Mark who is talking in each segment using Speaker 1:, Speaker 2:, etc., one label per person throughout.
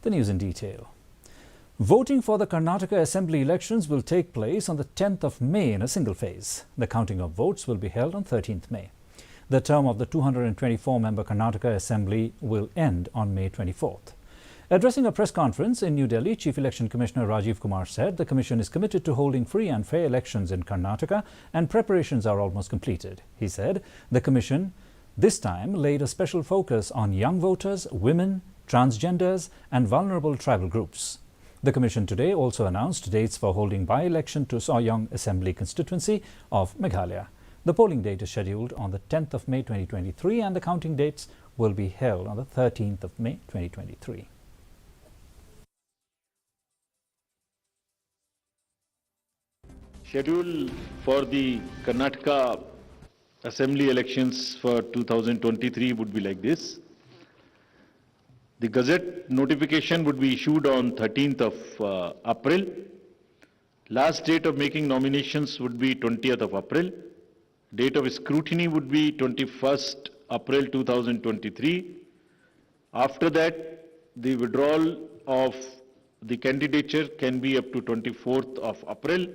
Speaker 1: The news in detail. Voting for the Karnataka Assembly elections will take place on the 10th of May in a single phase. The counting of votes will be held on 13th May. The term of the 224-member Karnataka Assembly will end on May 24th. Addressing a press conference in New Delhi, Chief Election Commissioner Rajiv Kumar said the Commission is committed to holding free and fair elections in Karnataka and preparations are almost completed. He said the Commission this time laid a special focus on young voters, women, transgenders and vulnerable tribal groups. The Commission today also announced dates for holding by-election to Soyang Assembly constituency of Meghalaya. The polling date is scheduled on the 10th of May 2023 and the counting dates will be held on the 13th of May 2023.
Speaker 2: Schedule for the Karnataka Assembly elections for 2023 would be like this. The Gazette notification would be issued on 13th of April. Last date of making nominations would be 20th of April. Date of scrutiny would be 21st April 2023. After that, the withdrawal of the candidature can be up to 24th of April.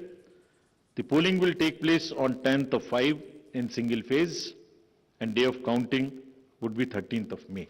Speaker 2: The polling will take place on 10th of 5 in single phase and day of counting would be 13th of May.